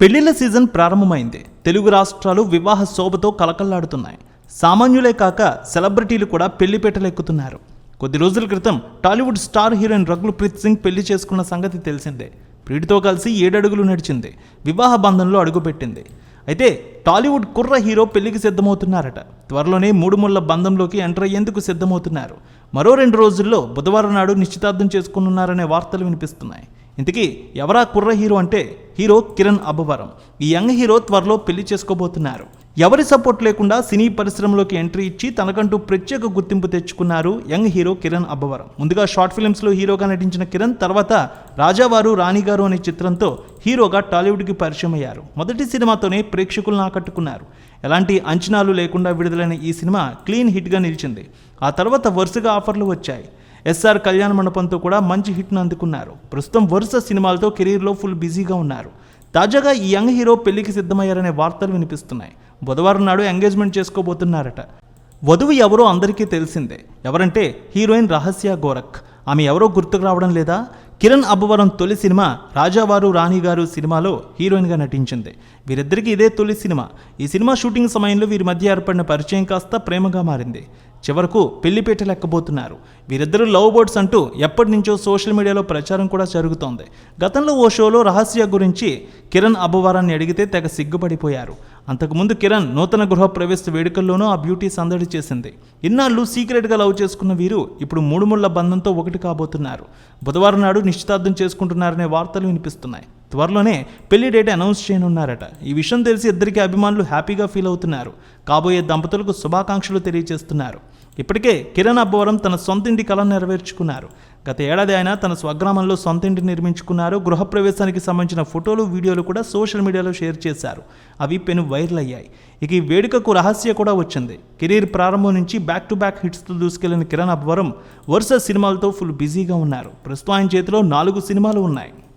పెళ్లిళ్ల season ప్రారంభమైంది. తెలుగు రాష్ట్రాలు వివాహ శోభతో కలకల్లాడుతున్నాయి. సామాన్యులే కాక సెలబ్రిటీలు కూడా పెళ్లిపేటలెక్కుతున్నారు. కొద్ది రోజుల క్రితం టాలీవుడ్ స్టార్ హీరోయిన్ రకుల్ ప్రీత్ సింగ్ పెళ్లి చేసుకున్న సంగతి తెలిసిందే. ప్రీతితో కలిసి 7 అడుగులు నడిచింది. వివాహ బంధంలో అడుగుపెట్టింది. అయితే టాలీవుడ్ కుర్ర హీరో పెళ్లికి సిద్ధమవుతున్నారట. త్వరలోనే 3 ముళ్ల బంధంలోకి ఎంటర్ అయ్యేందుకు సిద్ధమవుతున్నారు. మరో 2 రోజుల్లో బుధవారం నాడు నిశ్చితార్థం చేసుకున్నారనే వార్తలు వినిపిస్తున్నాయి. ఇంతకీ ఎవరా కుర్ర హీరో అంటే హీరో కిరణ్ అబ్బవరం. ఈ యంగ్ హీరో త్వరలో పెళ్లి చేసుకోబోతున్నారు. ఎవరి సపోర్ట్ లేకుండా సినీ పరిశ్రమలోకి ఎంట్రీ ఇచ్చి తనకంటూ ప్రత్యేక గుర్తింపు తెచ్చుకున్నారు యంగ్ హీరో కిరణ్ అబ్బవరం. ముందుగా షార్ట్ ఫిల్మ్స్లో హీరోగా నటించిన కిరణ్ తర్వాత రాజావారు రాణిగారు అనే చిత్రంతో హీరోగా టాలీవుడ్కి పరిచయం అయ్యారు. మొదటి సినిమాతోనే ప్రేక్షకులను ఆకట్టుకున్నారు. ఎలాంటి అంచనాలు లేకుండా విడుదలైన ఈ సినిమా క్లీన్ హిట్గా నిలిచింది. ఆ తర్వాత వరుసగా ఆఫర్లు వచ్చాయి. ఎస్ఆర్ కళ్యాణ మండపంతో కూడా మంచి హిట్ను అందుకున్నారు. ప్రస్తుతం వరుస సినిమాలతో కెరీర్లో ఫుల్ బిజీగా ఉన్నారు. తాజాగా ఈ యంగ్ హీరో పెళ్లికి సిద్ధమయ్యారనే వార్తలు వినిపిస్తున్నాయి. బుధవారం నాడు ఎంగేజ్మెంట్ చేసుకోబోతున్నారట. వధువు ఎవరో అందరికీ తెలిసిందే. ఎవరంటే హీరోయిన్ రహస్య గోరఖ్. ఆమె ఎవరో గుర్తుకు రావడం లేదా? కిరణ్ అబ్బవరం తొలి సినిమా రాజావారు రాణిగారు సినిమాలో హీరోయిన్గా నటించింది. వీరిద్దరికీ ఇదే తొలి సినిమా. ఈ సినిమా షూటింగ్ సమయంలో వీరి మధ్య ఏర్పడిన పరిచయం కాస్త ప్రేమగా మారింది. చివరకు పెళ్లిపేటలు ఎక్కబోతున్నారు. వీరిద్దరూ లవ్ బర్డ్స్ అంటూ ఎప్పటి నుంచో సోషల్ మీడియాలో ప్రచారం కూడా జరుగుతోంది. గతంలో ఓ షోలో రహస్య గురించి కిరణ్ అబ్బవరాన్ని అడిగితే తెగ సిగ్గుపడిపోయారు. అంతకుముందు కిరణ్ నూతన గృహప్రవేశ వేడుకల్లోనూ ఆ బ్యూటీ సందడి చేసింది. ఇన్నాళ్ళు సీక్రెట్గా లవ్ చేసుకున్న వీరు ఇప్పుడు 3 ముళ్ల బంధంతో ఒకటి కాబోతున్నారు. బుధవారం నాడు నిశ్చితార్థం చేసుకుంటున్నారనే వార్తలు వినిపిస్తున్నాయి. త్వరలోనే పెళ్లి డేట్ అనౌన్స్ చేయనున్నారట. ఈ విషయం తెలిసి ఇద్దరికి అభిమానులు హ్యాపీగా ఫీల్ అవుతున్నారు. కాబోయే దంపతులకు శుభాకాంక్షలు తెలియజేస్తున్నారు. ఇప్పటికే కిరణ్ అబ్బవరం తన సొంతింటి కలను నెరవేర్చుకున్నారు. గత ఏడాది ఆయన తన స్వగ్రామంలో సొంతింటి నిర్మించుకున్నారు. గృహప్రవేశానికి సంబంధించిన ఫోటోలు వీడియోలు కూడా సోషల్ మీడియాలో షేర్ చేశారు. అవి పెను వైరల్ అయ్యాయి. ఇక ఈ వేడుకకు రహస్య కూడా వచ్చింది. కెరీర్ ప్రారంభం నుంచి బ్యాక్ టు బ్యాక్ హిట్స్తో దూసుకెళ్లిన కిరణ్ అబ్బవరం వరుస సినిమాలతో ఫుల్ బిజీగా ఉన్నారు. ప్రస్తుతం ఆయన చేతిలో 4 సినిమాలు ఉన్నాయి.